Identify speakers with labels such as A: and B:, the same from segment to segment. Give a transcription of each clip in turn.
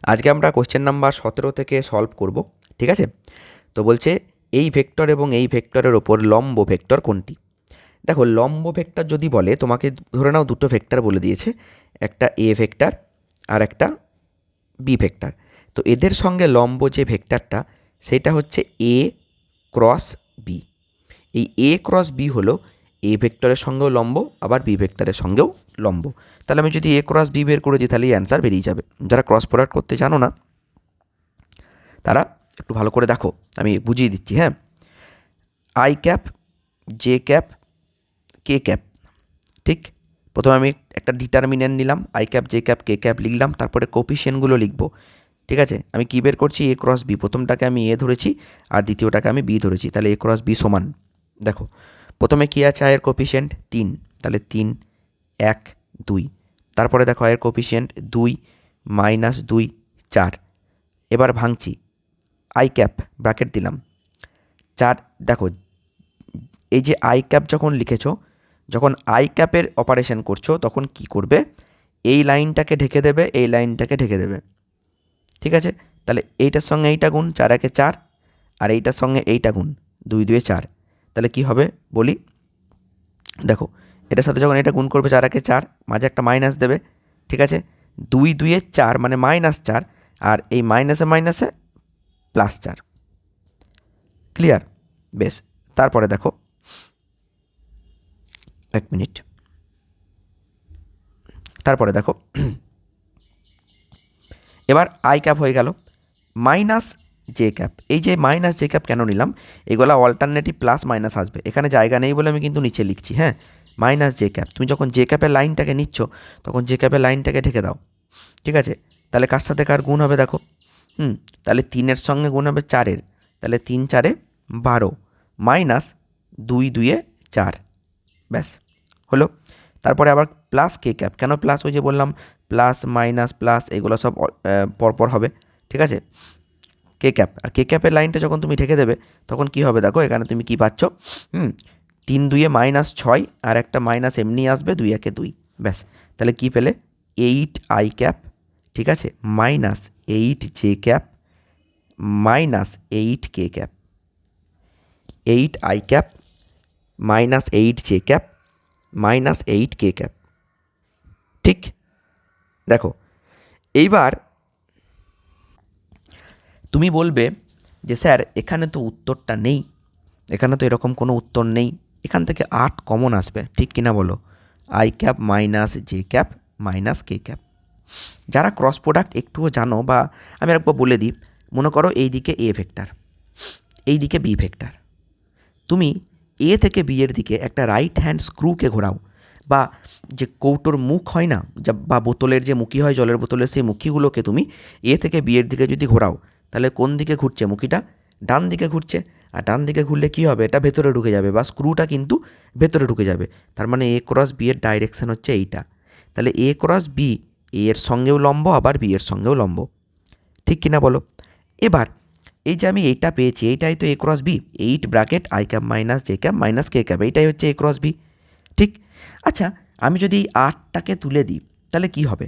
A: আজকে আমরা question number 17 থেকে সলভ করব, ঠিক আছে? তো বলছে এই ভেক্টর এবং এই ভেক্টরের ওপর লম্ব ভেক্টর কোনটি? দেখো, লম্ব ভেক্টর যদি বলে, তোমাকে ধরে নাও দুটো ভেক্টর বলে দিয়েছে, একটা এ ভেক্টর আর একটা বি ভেক্টর। তো এদের সঙ্গে লম্ব যে ভেক্টরটা সেটা হচ্ছে এ ক্রস বি। এই এ ক্রস বি হলো এ ভেক্টরের সঙ্গেও লম্ব, আবার বি ভেক্টরের সঙ্গেও লম্ব। তাহলে আমি যদি এ ক্রস বি বের করে দিই, তাহলে এই অ্যান্সার বেরিয়ে যাবে। যারা ক্রস প্রোডাক্ট করতে জানো না তারা একটু ভালো করে দেখো, আমি বুঝিয়ে দিচ্ছি। হ্যাঁ, I cap, J cap, K cap, ঠিক? প্রথমে আমি একটা ডিটারমিনেন্ট নিলাম, I cap, J cap, K cap লিখলাম, তারপরে কোপিশিয়েন্টগুলো লিখবো, ঠিক আছে? আমি কী বের করছি? এ ক্রস বি। প্রথমটাকে আমি এ ধরেছি আর দ্বিতীয়টাকে আমি বি ধরেছি, তাহলে এ ক্রস বি সমান, দেখো প্রথমে কী আছে? আয়ের কোপিশিয়েন্ট 3, তাহলে 3 1 2। তারপরে দেখো আয়ের কোপিশিয়েন্ট 2 -2 4। এবার ভাঙছি, আই ক্যাপ ব্র্যাকেট দিলাম 4। দেখো, এই যে আই ক্যাপ যখন লিখেছো, যখন আই ক্যাপের অপারেশন করছো তখন কি করবে? এই লাইনটাকে ঢেকে দেবে, এই লাইনটাকে ঢেকে দেবে, ঠিক আছে? তাহলে এইটার সঙ্গে এইটা গুণ, 4 একে 4, আর এইটার সঙ্গে এইটা গুণ, 2 2 4। তাহলে কি হবে বলি? দেখো, এটার সাথে যখন এটা গুণ করবে 4 একে 4, মাঝে একটা মাইনাস দেবে, ঠিক আছে? 2 2 4 মানে -4, আর এই মাইনাসে মাইনাসে +4। ক্লিয়ার? বেশ। তারপরে দেখো, এক মিনিট, তারপরে দেখো এবার আই ক্যাপ হয়ে গেল মাইনাস জে ক্যাপ। এই যে মাইনাস জে ক্যাপ কেন নিলাম? এগুলো অল্টারনেটিভ প্লাস মাইনাস আসবে, এখানে জায়গা নেই বলে আমি কিন্তু নিচে লিখছি। হ্যাঁ, মাইনাস জে ক্যাপ। তুমি যখন জে ক্যাপের লাইনটাকে নিচ্ছ তখন জে ক্যাপের লাইনটাকে ঢেকে দাও, ঠিক আছে? তাহলে কার সাথে কার গুণ হবে দেখো, তাহলে 3-এর সঙ্গে গুণ হবে 4-এর, তাহলে 3 4 12 মাইনাস 2 2 4। ব্যাস, হলো। তারপরে আবার প্লাস কে ক্যাপ। কেন প্লাস? ওই যে বললাম প্লাস মাইনাস প্লাস এগুলো সব পরপর হবে, ঠিক আছে? কে ক্যাপ, আর কে ক্যাপের লাইনটা যখন তুমি ঢেকে দেবে তখন কি হবে দেখো, এখানে তুমি কি পাচ্ছ? 3 2 -6, আর একটা মাইনাস এমনি আসবে, 2 1 2। ব্যাস, তাহলে কি পেলে? 8 আই ক্যাপ, ঠিক আছে, minus 8 J cap minus 8 K cap. 8 I cap minus 8 J cap minus 8 K cap, ঠিক? দেখো, এইবার তুমি বলবে যে স্যার এখানে তো উত্তরটা নেই, এখানে তো এরকম কোনো উত্তর নেই, এখান থেকে 8 কমন আসবে, ঠিক কিনা বলো? I cap minus j cap minus k cap. যারা ক্রস প্রোডাক্ট একটুও জানো, বা আমি একবার বলে দিই, মনে করো এই দিকে এ ভেক্টর, এই দিকে বি ভেক্টর। তুমি এ থেকে বি এর দিকে একটা রাইট হ্যান্ড স্ক্রুকে ঘোরাও, বা যে কৌটোর মুখ হয় না, বা বোতলের যে মুখি হয় জলের বোতলের, সেই মুখিগুলোকে তুমি এ থেকে বি এর দিকে যদি ঘোরাও, তাহলে কোন দিকে ঘুরছে মুখিটা? ডান দিকে ঘুরছে। আর ডান দিকে ঘুরলে কী হবে? এটা ভেতরে ঢুকে যাবে, বা স্ক্রুটা কিন্তু ভেতরে ঢুকে যাবে। তার মানে এ ক্রস বি এর ডাইরেকশান হচ্ছে এইটা। তাহলে এ ক্রস বি এ এর সঙ্গেও লম্ব, আবার বি এর সঙ্গেও লম্ব, ঠিক কিনা বলো? এবার এই যে আমি এইটা পেয়েছি, এইটাই তো A cross B. 8 bracket i cap minus j cap minus k cap, এইটাই হচ্ছে এ ক্রস বি, ঠিক? আচ্ছা, আমি যদি এই 8টাকে তুলে দিই তাহলে কি হবে?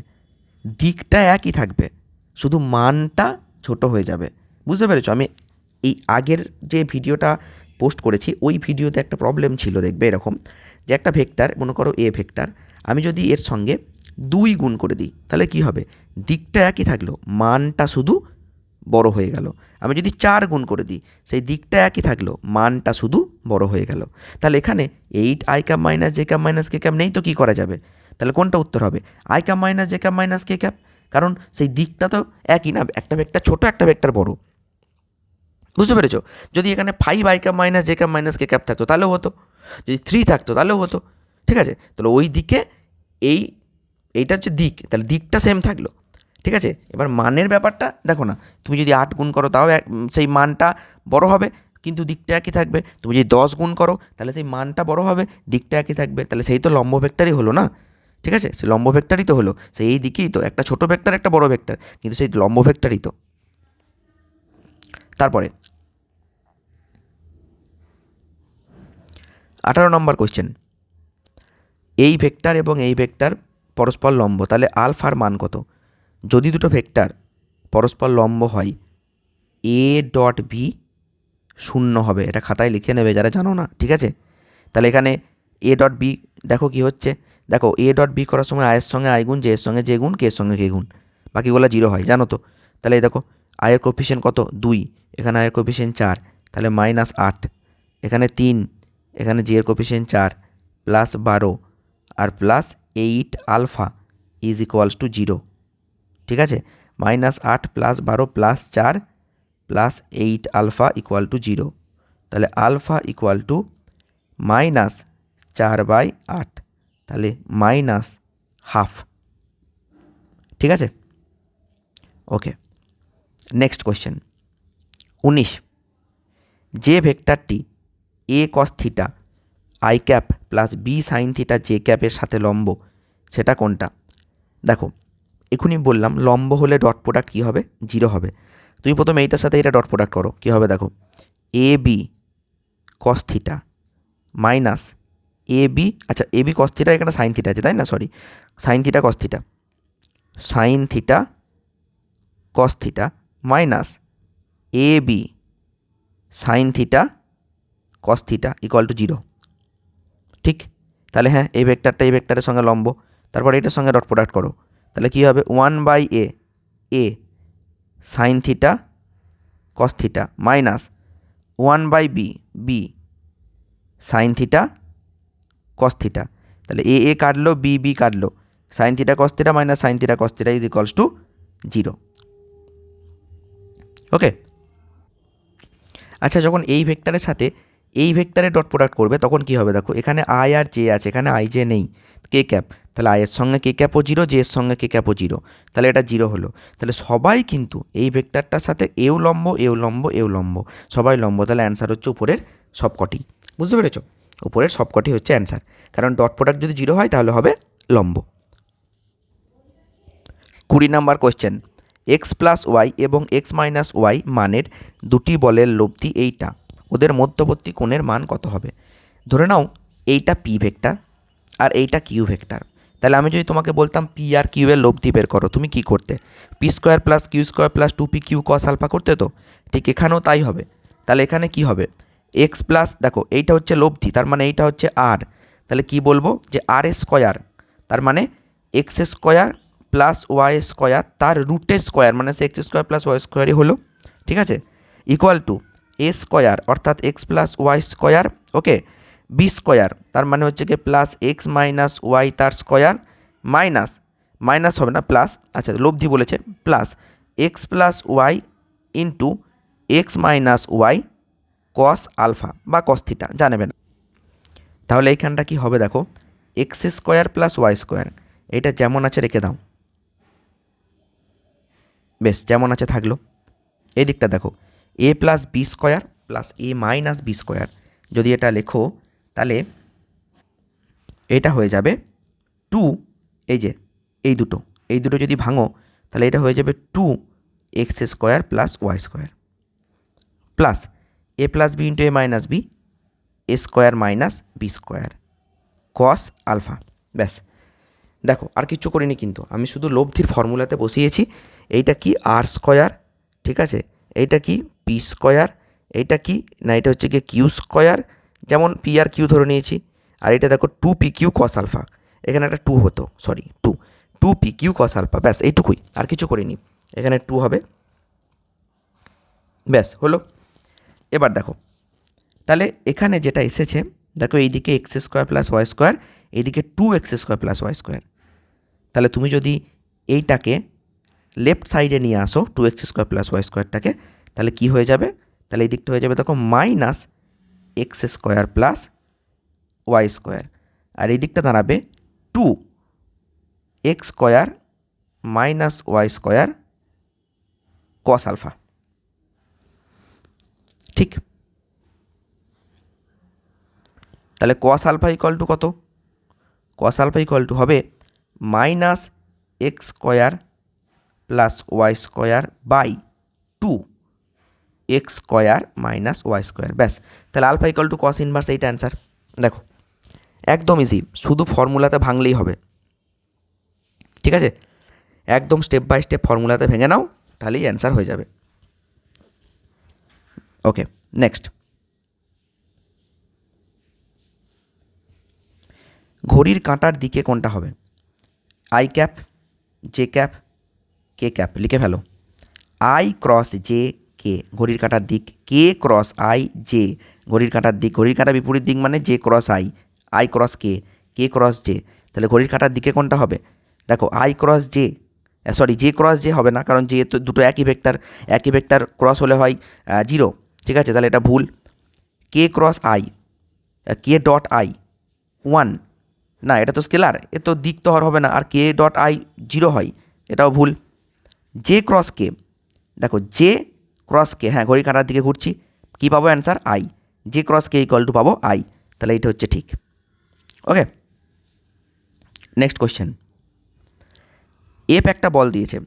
A: দিকটা একই থাকবে, শুধু মানটা ছোট হয়ে যাবে। বুঝতে পেরেছো? আমি এই আগের যে ভিডিওটা পোস্ট করেছি ওই ভিডিওতে একটা প্রবলেম ছিল, দেখবে এরকম, যে একটা ভেক্টর, মনে করো এ ভেক্টর, আমি যদি এর সঙ্গে 2 গুণ করে দিই তাহলে কি হবে? দিকটা একই থাকলো, মানটা শুধু বড় হয়ে গেল। আমি যদি 4 গুণ করে দিই, সেই দিকটা একই থাকলো, মানটা শুধু বড় হয়ে গেল। তাহলে এখানে 8 I cap minus j cap minus k cap নেই তো কী করা যাবে? তাহলে কোনটা উত্তর হবে? I cap minus j cap minus k cap, কারণ সেই দিকটা তো একই না, একটা ভেক্টর ছোটো, একটা ভেক্টর বড়। বুঝতে পেরেছো? যদি এখানে 5 I cap minus j cap minus k cap থাকতো তাহলেও হতো, যদি 3 থাকতো তাহলেও হতো, ঠিক আছে? তাহলে ওই দিকে এইটা হচ্ছে দিক, তাহলে দিকটা সেম থাকলো, ঠিক আছে? এবার মানের ব্যাপারটা দেখো না, তুমি যদি 8 গুণ করো তাও সেই মানটা বড় হবে, কিন্তু দিকটা একই থাকবে। তুমি যদি 10 গুণ করো তাহলে সেই মানটা বড় হবে, দিকটা একই থাকবে। তাহলে সেই তো লম্ব ভেক্টরই হলো না, ঠিক আছে? সেই লম্ব ভেক্টরই তো হলো, সেই এই দিকেই তো, একটা ছোটো ভেক্টর একটা বড় ভেক্টর, কিন্তু সেই লম্ব ভেক্টরই তো। তারপরে 18 নম্বর কোশ্চেন, এই ভেক্টর এবং এই ভেক্টর পরস্পর লম্ব, তাহলে আলফার মান কত? যদি দুটো ভেক্টর পরস্পর লম্ব হয় এ ডট বি শূন্য হবে, এটা খাতায় লিখে নেবে যারা জানো না, ঠিক আছে। তাহলে এখানে এ ডট বি দেখো কি হচ্ছে, দেখো এ ডট বি করার সময় আয়ের সঙ্গে আই গুণ, জে এর সঙ্গে জে গুণ, কে এর সঙ্গে কে গুণ, বাকিগুলো জিরো হয় জানো তো। তাহলে এই দেখো আয়ের কোফিশিয়েন্ট কত 2, এখানে আয়ের কোফিশিয়েন্ট 4, তাহলে -8, এখানে 3, এখানে জি এর কোফিশিয়েন্ট 4 +12 আর +8 আলফা ইজ ইকুয়ালস টু 0, ঠিক আছে। -8 +12 +4 +8 আলফা ইকুয়াল টু 0, তাহলে আলফা ইকুয়াল টু -4/8, তাহলে -½ ঠিক আছে। ওকে, নেক্সট কোয়েশ্চেন 19, যে ভেক্টরটি A cos theta i cap plus B sine theta j ক্যাপের সাথে লম্ব সেটা কোনটা। দেখো এখনই বললাম লম্ব হলে ডট প্রোডাক্ট কী হবে, 0 হবে। তুমি প্রথমে এইটার সাথে এটা ডট প্রোডাক্ট করো, কী হবে দেখো, a B cos theta minus a b, আচ্ছা এ বি কস থিটা, এখানে সাইন থিটা আছে তাই না, sorry, sine theta cos theta, sine theta cos theta minus a B sine theta cos theta equal to 0, ঠিক। তাহলে হ্যাঁ এই ভেক্টরটা এই ভেক্টরের সঙ্গে লম্ব, তারপর এটার সঙ্গে ডট প্রোডাক্ট করো, তাহলে কী হবে 1/a A sine theta cos theta minus 1/b B sine theta cos theta, তাহলে এ কাটলো বি কাটলো, sine theta cos theta minus sine theta cos theta is equals to 0, okay. আচ্ছা যখন এই ভেক্টরের সাথে এই ভেক্টরে ডট প্রোডাক্ট করবে তখন কি হবে দেখো, এখানে আই আর জে আছে, এখানে আই জে নেই, কে ক্যাপ, তাহলে আয়ের সঙ্গে কে ক্যাপও 0, জে এর সঙ্গে কে ক্যাপও 0, তাহলে এটা 0 হলো। তাহলে সবাই কিন্তু এই ভেক্টরটার সাথে এও লম্ব এও লম্ব এও লম্ব, সবাই লম্ব, তাহলে অ্যান্সার হচ্ছে উপরের সবকটি, বুঝতে পেরেছো, উপরের সবকটি হচ্ছে অ্যান্সার, কারণ ডট প্রোডাক্ট যদি 0 হয় তাহলে হবে লম্ব। 20 number question, x plus y এবং এক্স মাইনাস ওয়াই মানের দুটি বলের লব্ধি এইটা, ওদের মধ্যবর্তী কোণের মান কত হবে। ধরে নাও এইটা পি ভেক্টর আর এইটা কিউ ভেক্টর, তাহলে আমি যদি তোমাকে বলতাম পি আর কিউ এর লব্ধি বের করো, তুমি কি করতে, p square plus q square plus 2p q cos alpha করতে, তো ঠিক এখানেও তাই হবে। তাহলে এখানে কি হবে, এক্স প্লাস, দেখো এইটা হচ্ছে লব্ধি, তার মানে এইটা হচ্ছে আর, তাহলে কি বলবো যে আর স্কোয়ার, তার মানে x square plus Y square তার রুটের স্কোয়ার, মানে সে এক্স স্কোয়ার প্লাস ওয়াই স্কোয়ারই হলো, ঠিক আছে, ইকুয়াল টু এ স্কোয়ার অর্থাৎ x plus Y square, okay, b square তার মানে হচ্ছে কি প্লাস এক্স মাইনাস ওয়াই তার স্কোয়ার মাইনাস, মাইনাস হবে না প্লাস, আচ্ছা লব্ধি বলেছে, plus x plus y into x minus y cos alpha বা কস থিটা জানেবে না। তাহলে এইখানটা কি হবে দেখো, x square plus Y square, এটা যেমন আছে রেখে দাও, বেশ যেমন আছে থাকলো। এই দিকটা দেখো A plus B square plus A minus B square, যদি এটা লেখো তাহলে এটা হয়ে যাবে 2, এই যে এই দুটো যদি ভাঙো তাহলে এটা হয়ে যাবে 2x square plus Y square plus A plus B into A minus B A square minus B square cos alpha. ব্যাস দেখো আর কিচ্ছু করিনি, কিন্তু আমি শুধু লব্ধির ফর্মুলাতে বসিয়েছি, এইটা কি আর স্কোয়ার, ঠিক আছে, এইটা কি পি স্কোয়ার, এইটা কি না এটা হচ্ছে গিয়ে কিউ স্কোয়ার, যেমন পি আর কিউ ধরে নিয়েছি, আর এটা দেখো 2p কিউ কস আলফা, এখানে একটা 2 হতো, sorry 2p q cos alpha, ব্যাস এইটুকুই, আর কিছু করিনি, এখানে 2 হবে, ব্যাস হলো। এবার দেখো তাহলে এখানে যেটা এসেছে দেখো এইদিকে x square plus Y square, এইদিকে 2x square plus Y square, তাহলে তুমি যদি এইটাকে লেফট সাইডে নিয়ে আসো 2x স্কোয়ার প্লাস ওয়াই স্কোয়ারটাকে, তাহলে কি হয়ে যাবে, তাহলে এই দিকটা হয়ে যাবে দেখো minus X square plus Y square, আর এই দিকটা দাঁড়াবে 2x square minus Y square cos alpha, ঠিক। তাহলে কস আলফা ইকুয়াল টু কত, কস আলফা ইকুয়াল টু হবে minus X square plus Y square by 2x square minus Y square, ব্যাস। তাহলে alpha equal to cos inverse, এইটা answer. দেখো একদম easy, শুধু ফর্মুলাতে ভাঙলেই হবে, ঠিক আছে, একদম স্টেপ বাই স্টেপ ফর্মুলাতে ভেঙে নাও, তাহলেই অ্যান্সার হয়ে যাবে। ওকে, নেক্সট। ঘড়ির কাঁটার দিকে কোনটা হবে? I cap, J cap, K cap? লিখে ফেলো। আই ক্রস জে কে ঘড়ির কাঁটার দিক, কে ক্রস আই জে ঘড়ির কাঁটার দিক। ঘড়ির কাঁটা বিপরীত দিক মানে J cross I, I cross K, K cross J. তাহলে ঘড়ির কাঁটার দিকে কোনটা হবে? দেখো I cross J, sorry J cross J হবে না, কারণ জে তো দুটো একই ভেক্টর ক্রস হলে হয় 0, ঠিক আছে? তাহলে এটা ভুল। K cross I, K dot I 1, না এটা তো স্কেলার, এ তো দিক তো হবে না, আর কে ডট আই 0 হয়, এটাও ভুল। জে ক্রস কে, দেখো জে ক্রস কে, হ্যাঁ ঘড়ির কাঁটার দিকে ঘুরছি, কী পাবো answer? I. J cross K equal to পাবো আই, তাহলে এইটা হচ্ছে ঠিক। ওকে, নেক্সট কোয়েশ্চেন। এফ একটা বল দিয়েছে,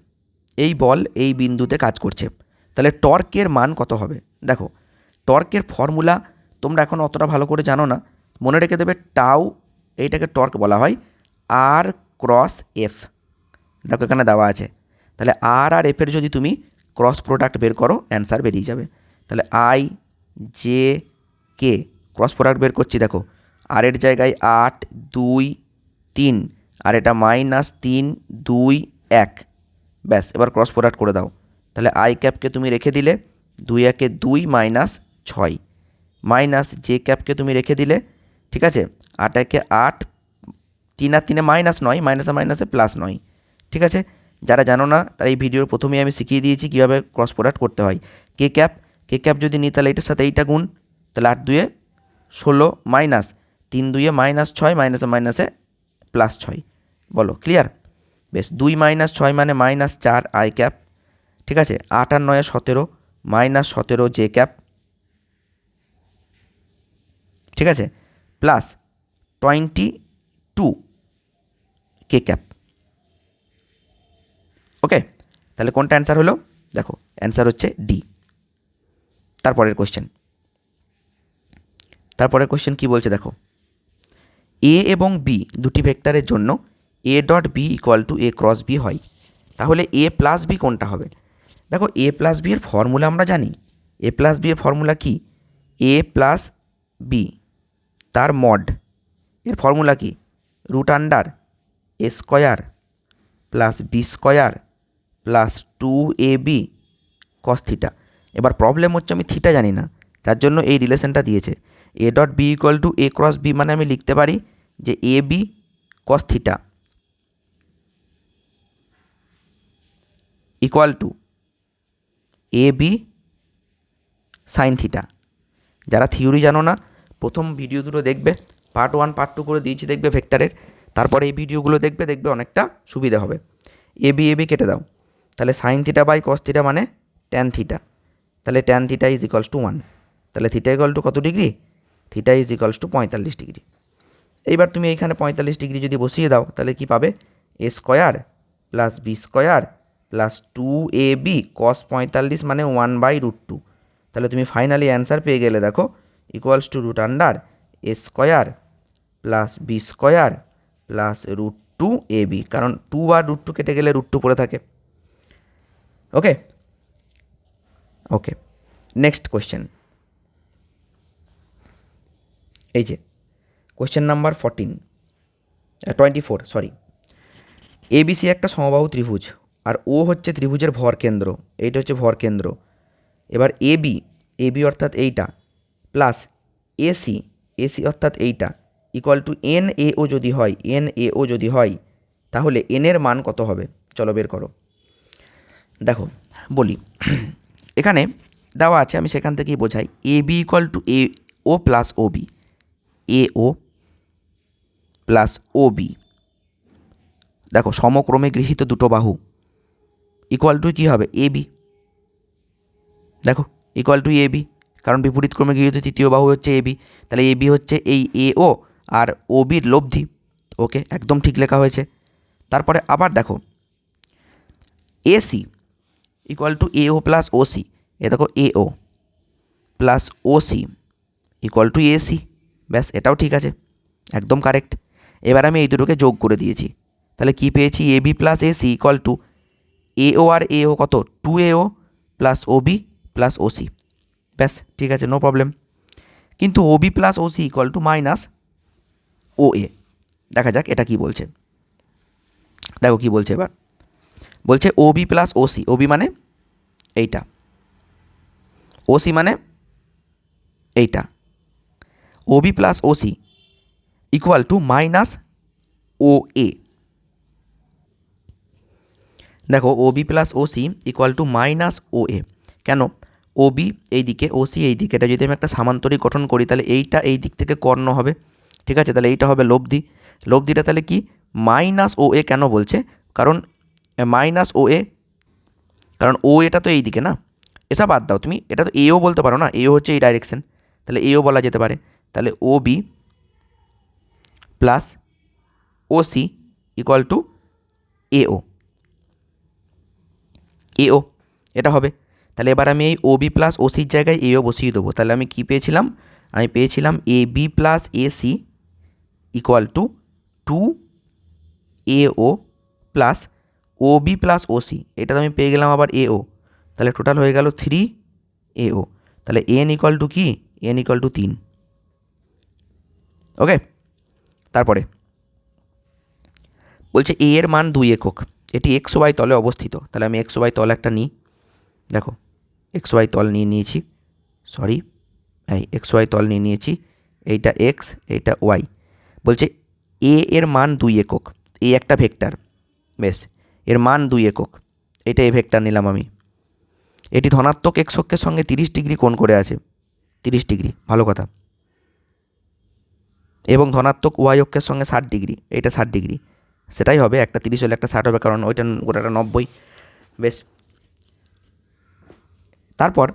A: এই বল এই বিন্দুতে কাজ করছে, তাহলে টর্কের মান কত হবে? দেখো টর্কের ফর্মুলা তোমরা এখন অতটা ভালো করে জানো না, মনে রেখে দেবে টাউ, এইটাকে টর্ক বলা হয়, আর ক্রস এফ। দেখো এখানে দেওয়া আছে, তাহলে আর আর এফের যদি তুমি ক্রস প্রোডাক্ট বের করো অ্যান্সার বেরিয়ে যাবে। তাহলে I J K cross product বের করছি, দেখো আর এর জায়গায় 8 2 3, আর এটা -3 2 1, ব্যাস এবার ক্রস প্রোডাক্ট করে দাও। তাহলে আই ক্যাপকে তুমি রেখে দিলে 2 একে 2 -6, মাইনাস জে ক্যাপকে তুমি রেখে দিলে, ঠিক আছে 8 একে 8, 3 আর 3 -9, মাইনাসে মাইনাসে +9, ঠিক আছে? যারা জানো না তারা এই ভিডিওর প্রথমেই আমি শিখিয়ে দিয়েছি কীভাবে ক্রস প্রোডাক্ট করতে হয়। কে ক্যাপ যদি নিই তাহলে এটার সাথে এইটা গুণ, তাহলে 8 2 16 মাইনাস 3 2 -6, মাইনাসে মাইনাসে +6, বলো ক্লিয়ার? বেশ, 2 -6 মানে -4 আই ক্যাপ, ঠিক আছে? 8 আর 9 17, -17 জে ক্যাপ, ঠিক আছে? প্লাস 22 কে ক্যাপ। ওকে, তাহলে কোনটা অ্যান্সার হলো? দেখো অ্যান্সার হচ্ছে ডি। তারপরের কোশ্চেন কী বলছে দেখো, এ এবং বি দুটি ভেক্টরের জন্য A dot B equal to A cross B হয়, তাহলে এ প্লাস বি কোনটা হবে? দেখো এ প্লাস বি এর ফর্মুলা আমরা জানি, এ প্লাস বি এর ফর্মুলা কি? এ প্লাস বি তার মড, এর ফর্মুলা কি? √আন্ডার এ square plus B square plus 2ab cos theta. এবার প্রবলেম হচ্ছে আমি থিটা জানি না, তার জন্য এই রিলেশনটা দিয়েছে, A dot B equal to A cross B, মানে আমি লিখতে পারি যে A B cos theta equal to A B sine theta. যারা থিওরি জানো না প্রথম ভিডিও দুটো দেখবে, পার্ট 1 পার্ট 2 করে দিয়েছি দেখবে ভেক্টরের, তারপরে এই ভিডিওগুলো দেখবে অনেকটা সুবিধা হবে। এ বি কেটে দাও, তাহলে sine theta by cos theta মানে ট্যান থিটা, তাহলে tan theta is equals to 1, তাহলে থিটা ইকুয়াল টু কত degree? Theta is equals to 45 degree. এইবার তুমি এইখানে 45 ডিগ্রি যদি বসিয়ে দাও তাহলে কি পাবে? A square plus B square plus 2ab cos 45 মানে 1/√2, তাহলে তুমি ফাইনালি অ্যান্সার পেয়ে গেলে দেখো equals to √root under A square plus B square plus √2ab, কারণ 2 আর √2 কেটে গেলে √2 পড়ে থাকে। ওকে, নেক্সট কোয়েশ্চেন, এই যে কোয়েশ্চেন নাম্বার 24, সরি। এবিসি একটা সমবাহু ত্রিভুজ, আর ও হচ্ছে ত্রিভুজের ভর কেন্দ্র, এইটা হচ্ছে ভর কেন্দ্র। এবার এবি অর্থাৎ এইটা প্লাস এসি অর্থাৎ এইটা ইকুয়াল টু NAO যদি হয় তাহলে এনের মান কত হবে? চলো বের করো। দেখো বলি, এখানে দেওয়া আছে, আমি সেখান থেকেই বোঝাই। AB equal to AO plus OB, AO plus OB, দেখো সমক্রমে গৃহীত দুটো বাহু ইকুয়াল টু কী হবে? AB, দেখো ইকুয়াল টু AB, কারণ বিপরীত ক্রমে গৃহীত তৃতীয় বাহু হচ্ছে AB, তাহলে AB হচ্ছে এই AO আর OBর লব্ধি। ওকে, একদম ঠিক লেখা হয়েছে। তারপরে আবার দেখো AC equal to AO plus OC, এ দেখো AO plus OC equal to AC, ব্যাস এটাও ঠিক আছে, একদম কারেক্ট। এবার আমি এই দুটোকে যোগ করে দিয়েছি, তাহলে কি পেয়েছি? AB plus AC equal to এও আর এও কত 2AO plus OB plus OC, ব্যাস ঠিক আছে, নো প্রবলেম। কিন্তু OB plus OC equal to minus OA। দেখা যাক এটা কি বলছে। দেখো কি বলছে এবার, বলছে OB প্লাস OC, OB মানে এইটা, OC মানে এইটা, OB plus OC equal to minus OA। দেখো OB plus OC equal to minus OA কেন? OB এইদিকে, OC এইদিকে, এটা যদি আমি একটা সামান্তরিক গঠন করি তাহলে এইটা এই দিক থেকে কর্ণ হবে, ঠিক আছে, তাহলে এইটা হবে লব্ধি, লব্ধিটা তাহলে কি মাইনাস OA কেন বলছে? কারণ মাইনাস OA, কারণ ও এটা তো এই দিকে না, এসব বাদ দাও, তুমি এটা তো এও বলতে পারো না, এও হচ্ছে এই ডাইরেকশন, তাহলে এও বলা যেতে পারে। তাহলে OB plus OC equal to AO, AO এটা হবে। তাহলে এবার আমি এই OB প্লাস OCর জায়গায় AO বসিয়ে দেবো। তাহলে আমি কি পেয়েছিলাম? আমি পেয়েছিলাম AB plus AC equal to 2AO plus OB plus OC, এটা তো আমি পেয়ে গেলাম আবার AO, তাহলে টোটাল হয়ে গেল 3AO। তাহলে n ইকুয়াল টু কি? n equal to 3। ওকে, তারপরে বলছে a এর মান 2 একক, এটি XY তলে অবস্থিত। তাহলে আমি XY তল একটা নিই, দেখো XY তল নিয়ে নিয়েছি, সরি এই XY তল নিয়ে নিয়েছি, এইটা X এইটা Y। বলছে a এর মান 2 একক, এই একটা ভেক্টর, বেশ এর মান 2 একক, এটা এই ভেক্টর নিলাম আমি। এটি ধনাত্মক x অক্ষের সঙ্গে 30 ডিগ্রি কোণ করে আছে, 30 ডিগ্রি, ভালো কথা, এবং ধনাত্মক y অক্ষের সঙ্গে 60 ডিগ্রি, এটা 60 ডিগ্রি, সেটাই হবে, একটা 30 হলে একটা 60 হবে, কারণ ওইটা গোটাটা 90, বেশ। তারপর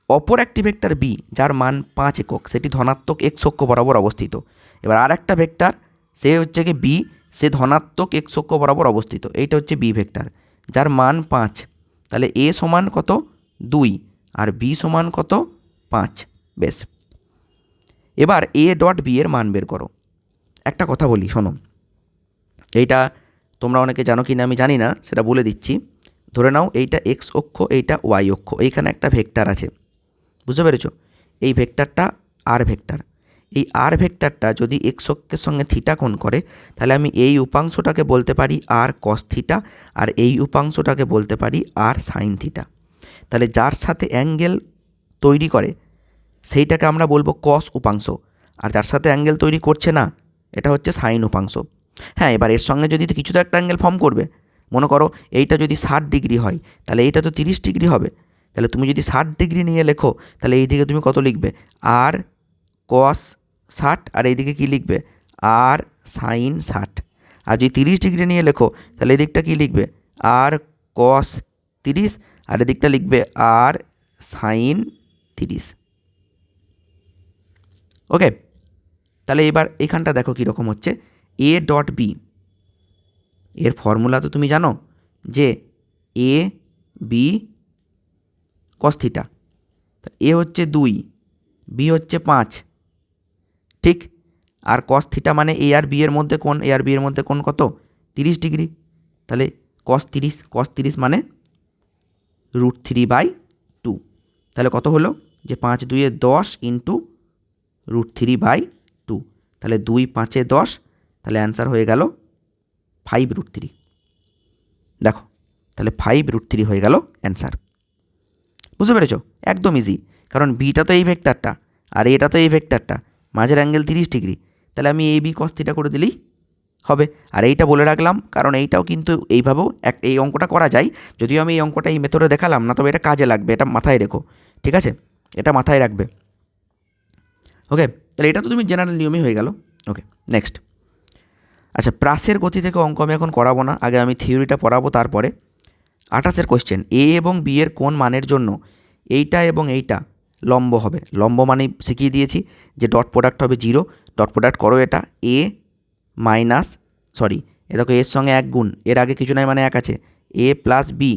A: অপর একটি ভেক্টর b যার মান 5 একক, সেটি ধনাত্মক x অক্ষ বরাবর অবস্থিত। এবার আর একটা ভেক্টর, সে হচ্ছে কি b, সে ধনাত্মক x অক্ষ বরাবর অবস্থিত, এইটা হচ্ছে b ভেক্টর যার মান 5। তাহলে a সমান কত? 2 আর b সমান কত? 5, বেশ। এবার a ডট b এর মান বের করো। একটা কথা বলি শোনো, এইটা তোমরা অনেকে জানো কি না আমি জানি না, সেটা বলে দিচ্ছি। ধরে নাও এইটা x অক্ষ, এইটা y অক্ষ, এইখানে একটা ভেক্টর আছে, বুঝতে পেরেছো? এই ভেক্টরটা আর ভেক্টর, এই আর ভেক্টরটা যদি x অক্ষের সঙ্গে থিটা কোণ করে, তাহলে আমি এই উপাংশটাকে বলতে পারি আর কস থিটা, আর এই উপাংশটাকে বলতে পারি আর সাইন থিটা। তাহলে যার সাথে অ্যাঙ্গেল তৈরি করে সেইটাকে আমরা বলবো কস উপাংশ, আর যার সাথে অ্যাঙ্গেল তৈরি করছে না এটা হচ্ছে সাইন উপাংশ। হ্যাঁ, এবার এর সঙ্গে যদি কিছু তো একটা অ্যাঙ্গেল ফর্ম করবে, মনে করো এইটা যদি 60 ডিগ্রি হয় তাহলে এইটা তো 30 ডিগ্রি হবে। তাহলে তুমি যদি 60 ডিগ্রি নিয়ে লেখো তাহলে এই দিকে তুমি কত লিখবে? আর কস 60, আর এইদিকে কী লিখবে? আর সাইন 60। আর যদি 30 ডিগ্রি নিয়ে লেখো তাহলে এই দিকটা কী লিখবে? আর কস 30, আর এদিকটা লিখবে আর সাইন 30। ওকে, তাহলে এবার এখানটা দেখো কীরকম হচ্ছে। এ ডট বি এর ফর্মুলা তো তুমি জানো, যে এ বি কস থিটা, এ হচ্ছে 2, বি হচ্ছে 5, ঠিক। আর কস থিটা মানে এ আর বি এর মধ্যে কোণ, এ আর বি এর মধ্যে কোণ কত? 30 ডিগ্রি। তাহলে কস 30 মানে √3/2। তাহলে কত হলো? যে 5 2 10 ইন্টু √3/2, তাহলে 2 5 10, তাহলে অ্যান্সার হয়ে গেল 5√3। দেখো তাহলে 5√3 হয়ে গেল অ্যান্সার, বুঝতে পেরেছো? একদম ইজি, কারণ বিটা তো এই ভেক্টরটা আর এটা তো এই ভেক্টরটা, মাঝের অ্যাঙ্গেল 30 ডিগ্রি, তাহলে আমি এ বি কস থিটা করে দিলেই হবে। আর এইটা বলে রাখলাম কারণ এইটাও কিন্তু এইভাবেও এই অঙ্কটা করা যায়, যদিও আমি এই অঙ্কটা এই মেথডে দেখালাম না, তবে এটা কাজে লাগবে, এটা মাথায় রেখো, ঠিক আছে? এটা মাথায় রাখবে। ওকে, তাহলে এটা তো তুমি জেনারেল নিয়মই হয়ে গেল। ওকে, নেক্সট। আচ্ছা, প্রাসের গতি থেকে অঙ্ক আমি এখন করাবো না, আগে আমি থিওরিটা পড়াবো, তারপরে 28 কোশ্চেন। এ এবং বি এর কোন মানের জন্য এইটা এবং এইটা লম্ব হবে? লম্ব মানে শিখিয়ে দিয়েছি যে ডট প্রোডাক্ট হবে 0, ডট প্রোডাক্ট করো, এটা এ মাইনাস, সরি এ দেখো এর সঙ্গে 1 গুণ, এর আগে কিছু নাই মানে 1 আছে, এ প্লাস বি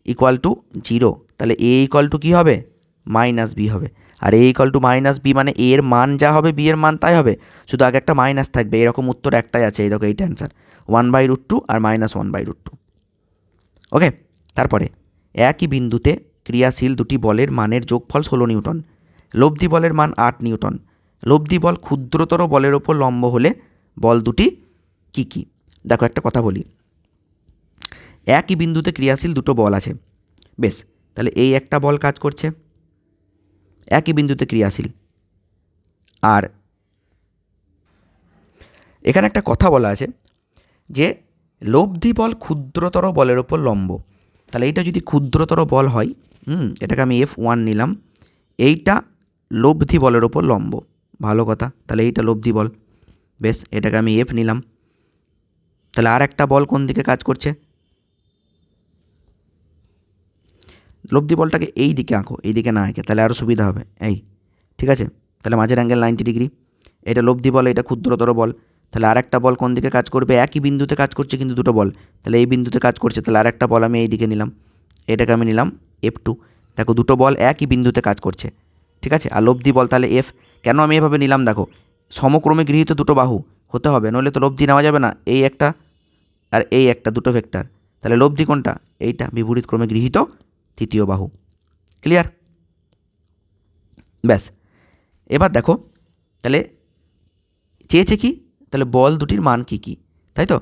A: ইকুয়াল টু 0, তাহলে এ ইকুয়াল টু কী হবে? মাইনাস বি হবে। আর এ ইকুয়াল টু মাইনাস বি মানে এর মান যা হবে বি এর মান তাই হবে, শুধু আগে একটা মাইনাস থাকবে। এরকম উত্তর একটাই আছে, এই দেখো এইটা অ্যান্সার 1/√2 আর -1/√2। ওকে, তারপরে একই বিন্দুতে ক্রিয়াশীল দুটি বলের মানের যোগফল 16 নিউটন, লব্ধি বলের মান 8 নিউটন, লব্ধি বল ক্ষুদ্রতর বলের ওপর লম্ব হলে বল দুটি কী কী? দেখো একটা কথা বলি, একই বিন্দুতে ক্রিয়াশীল দুটো বল আছে, বেশ, তাহলে এই একটা বল কাজ করছে একই বিন্দুতে ক্রিয়াশীল, আর এখানে একটা কথা বলা আছে যে লব্ধি বল ক্ষুদ্রতর বলের ওপর লম্ব, তাহলে এইটা যদি ক্ষুদ্রতর বল হয়, এটাকে আমি F1 নিলাম, এইটা লব্ধি বলের ওপর লম্ব, ভালো কথা, তাহলে এইটা লব্ধি বল, বেশ, এটাকে আমি F নিলাম। তাহলে আর একটা বল কোন দিকে কাজ করছে, লব্ধি বলটাকে এই দিকে আঁকো, এই দিকে না আঁকে, তাহলে আরও সুবিধা হবে, এই, ঠিক আছে, তাহলে মাঝের অ্যাঙ্গেল 90 ডিগ্রি, এটা লব্ধি বল, এটা ক্ষুদ্রতর বল, তাহলে আর একটা বল কোন দিকে কাজ করবে, একই বিন্দুতে কাজ করছে কিন্তু দুটো বল, তাহলে এই বিন্দুতে কাজ করছে, তাহলে আর একটা বল আমি এই দিকে নিলাম, এটাকে আমি নিলাম F2, দেখো দুটো বল একই বিন্দুতে কাজ করছে, ঠিক আছে, আর লব্ধি বল তাহলে F, কেন আমি এভাবে নিলাম দেখো, সমক্রমে গৃহীত দুটো বাহু হতে হবে, নইলে তো লব্ধি নেওয়া যাবে না, এই একটা আর এই একটা, দুটো ভেক্টর, তাহলে লব্ধি কোনটা, এইটা বিপরীত ক্রমে গৃহীত তৃতীয় বাহু, ক্লিয়ার? ব্যাস, এবার দেখো তাহলে চেয়েছে কি, তাহলে বল দুটির মান কী কী, তাই তো,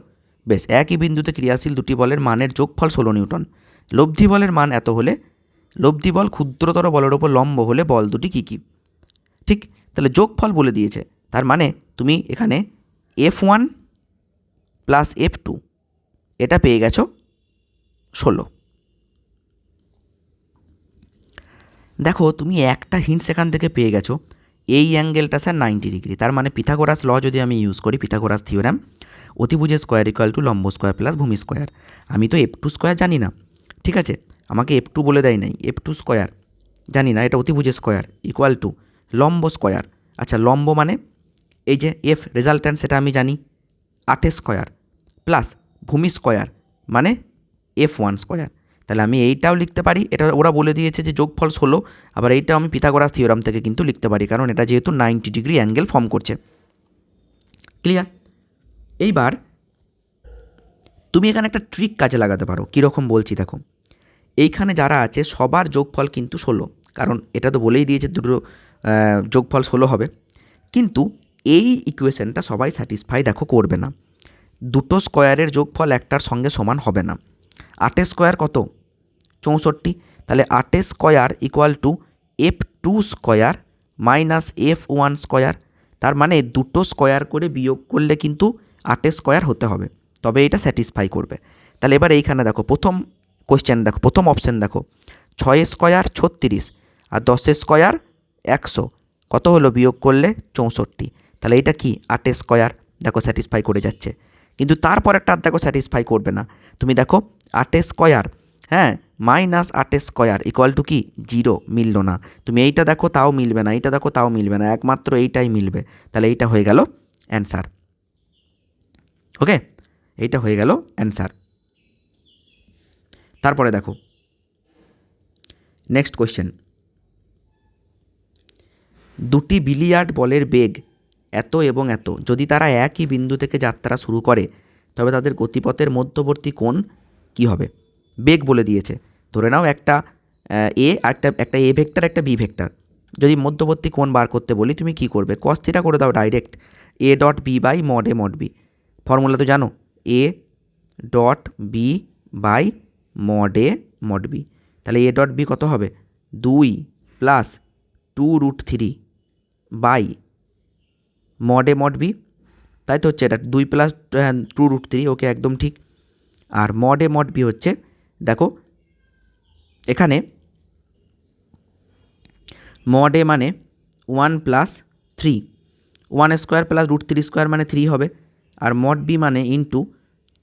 A: বেশ, একই বিন্দুতে ক্রিয়াশীল দুটি বলের মানের যোগফল 16 নিউটন, লব্ধি বলের মান এত হলে লব্ধি বল ক্ষুদ্রতর বলের ওপর লম্ব হলে বল দুটি কী কী, ঠিক, তাহলে যোগফল বলে দিয়েছে, তার মানে তুমি এখানে F1 প্লাস F2 এটা পেয়ে গেছো 16। দেখো তুমি একটা হিন্টস এখান থেকে পেয়ে গেছো, এই অ্যাঙ্গেলটা স্যার 90 ডিগ্রি, তার মানে পিথাগোরাস ল যদি আমি ইউজ করি, পিথাগোরাস থিওরাম, অতিভুজের স্কোয়ার ইকুয়াল টু লম্ব স্কোয়ার প্লাস ভূমি স্কোয়ার, আমি তো F2 স্কোয়ার জানি না, ঠিক আছে, আমাকে F2 বলে দেয় নাই, F2 স্কোয়ার জানি না, এটা অতিভুজের স্কোয়ার ইকুয়াল টু লম্ব স্কোয়ার, আচ্ছা লম্ব মানে এই যে F রেজাল্ট্যান্ট সেটা আমি জানি 8 স্কোয়ার প্লাস ভূমি স্কোয়ার মানে F1 স্কোয়ার, তাহলে আমি এইটাও লিখতে পারি, এটা ওরা বলে দিয়েছে যে যোগফল 16, আবার এইটাও আমি পিথাগোরাস থিওরাম থেকে কিন্তু লিখতে পারি, কারণ এটা যেহেতু 90 ডিগ্রি অ্যাঙ্গেল ফর্ম করছে, ক্লিয়ার? এইবার তুমি এখানে একটা ট্রিক কাজে লাগাতে পারো, কীরকম বলছি দেখো, এইখানে যারা আছে সবার যোগফল কিন্তু 16, কারণ এটা তো বলেই দিয়েছে দুটো যোগফল 16 হবে, কিন্তু এই ইকুয়েশনটা সবাই স্যাটিসফাই দেখো করবে না, দুটো স্কোয়ারের যোগফল একটার সঙ্গে সমান হবে না, 8 স্কোয়ার কত 64, তাহলে 8 square equal two F2 square minus F1 square, তার মানে দুটো স্কোয়ার করে বিয়োগ করলে কিন্তু 8 স্কোয়ার হতে হবে, তবে এটা স্যাটিসফাই করবে। তাহলে এবার এইখানে দেখো প্রথম কোয়েশ্চেন দেখো, প্রথম অপশান দেখো, 6 স্কোয়ার 36 আর 10 স্কোয়ার 100, কত হলো বিয়োগ করলে 64, তাহলে এইটা কি 8 স্কোয়ার, দেখো স্যাটিসফাই করে যাচ্ছে, কিন্তু তারপরেরটা দেখো স্যাটিসফাই করবে না, তুমি দেখো 8 স্কোয়ার, হ্যাঁ, মাইনাস 8 স্কোয়ার ইকুয়াল টু কি 0, মিলল না, তুমি এইটা দেখো তাও মিলবে না, এইটা দেখো তাও মিলবে না, একমাত্র এইটাই মিলবে, তাহলে এইটা হয়ে গেল অ্যান্সার, ওকে, এইটা হয়ে গেল অ্যান্সার। তারপরে দেখো নেক্সট কোয়েশ্চেন, দুটি বিলিয়ার্ড বলের বেগ এত এবং এত, যদি তারা একই বিন্দু থেকে যাত্রা শুরু করে তবে তাদের গতিপথের মধ্যবর্তী কোণ কী হবে, বেগ বলে দিয়েছে, ধরে নাও একটা এ আর একটা এ ভেক্টর একটা বি ভেক্টর, যদি মধ্যবর্তী কোণ বার করতে বলি তুমি কি করবে, কস থিটা করে দাও direct, a dot b by mod a mod b, formula তো জানো, a dot b by mod a mod b, তাহলে এ ডট বি কত হবে 2 plus 2√3 by mod a mod b, তাই তো হচ্ছে এটা 2 প্লাস 2√3, ওকে একদম ঠিক, আর মড এ মড বি হচ্ছে দেখো এখানে মড এ মানে 1 প্লাস 3, 1 স্কোয়ার প্লাস √3 স্কোয়ার মানে 3 হবে, আর মড বি মানে ইন্টু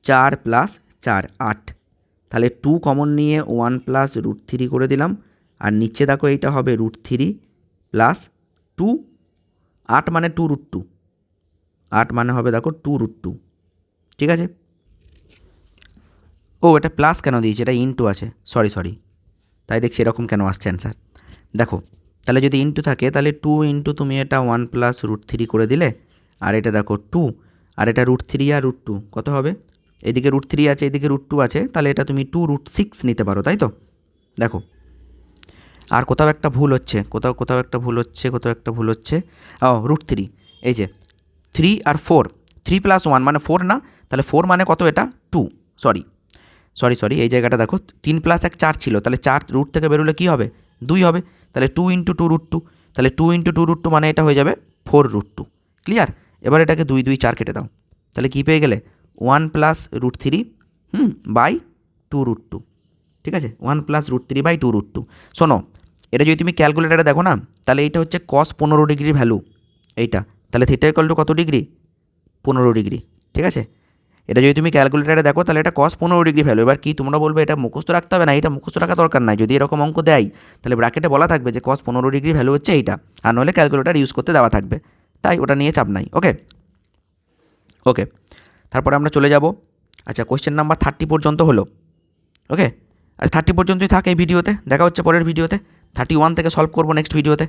A: 4 প্লাস 4 8, তাহলে 2 কমন নিয়ে 1 প্লাস √3 করে দিলাম, আর নিচে দেখো এইটা হবে √3 প্লাস 2, 8 মানে 2√2, 8 মানে হবে দেখো 2√2, ঠিক আছে, ও এটা প্লাস কেন দিয়েছে, এটা ইন্টু আছে, সরি, তাই দেখছি এরকম কেন আসছে অ্যান্সার, দেখো তাহলে যদি ইন্টু থাকে তাহলে 2 ইন্টু তুমি এটা 1 প্লাস √3 করে দিলে, আর এটা দেখো 2, আর এটা √3 আর √2 কত হবে এদিকে √3 আছে, এদিকে √2 আছে, তাহলে এটা তুমি 2√6 নিতে পারো, তাই তো? দেখো আর কোথাও একটা ভুল হচ্ছে, কোথাও একটা ভুল হচ্ছে √3, এই যে 3 আর 4, 3 + 1 মানে 4 না, তাহলে 4 মানে কত? এটা 2, সরি, এই জায়গাটা দেখো, 3 + 1 4 ছিল, তাহলে 4 রুট থেকে বেরোলে কী হবে? 2 হবে, তাহলে 2 × 2√2, তাহলে 2 × 2√2 মানে এটা হয়ে যাবে 4√2। ক্লিয়ার? এবার এটাকে 2 2 4 কেটে দাও, তাহলে কী পেয়ে গেলে? 1 + √3 বাই 2√2। ঠিক আছে, 1 + √3 বাই 2√2। শোনো, এটা যদি তুমি ক্যালকুলেটারে দেখো না, তাহলে এইটা হচ্ছে cos 15 ডিগ্রি ভ্যালু, এইটা, তাহলে থিটা ইকুয়াল টু কত ডিগ্রি? 15 ডিগ্রি। ঠিক আছে, এটা যদি তুমি ক্যালকুলেটারে দেখো তাহলে এটা cos 15 ডিগ্রি ভ্যালু। এবার কি তোমরা বলবে এটা মুখস্থ রাখতে হবে? না, এটা মুখস্থ রাখা দরকার নাই। যদি এরকম অঙ্ক দেয় তাহলে ব্র্যাকেটে বলা থাকবে যে cos 15 ডিগ্রি ভ্যালু হচ্ছে এইটা, আর নাহলে ক্যালকুলেটার ইউজ করতে দেওয়া থাকবে, তাই ওটা নিয়ে চাপ নাই। ওকে ওকে, তারপরে আমরা চলে যাব, আচ্ছা কোয়েশ্চেন নাম্বার 30 পর্যন্ত হলো। ওকে, আর 30 পর্যন্তই থাক এই ভিডিওতে, দেখা হচ্ছে পরের ভিডিওতে। 31 থেকে সলভ করবো নেক্সট ভিডিওতে।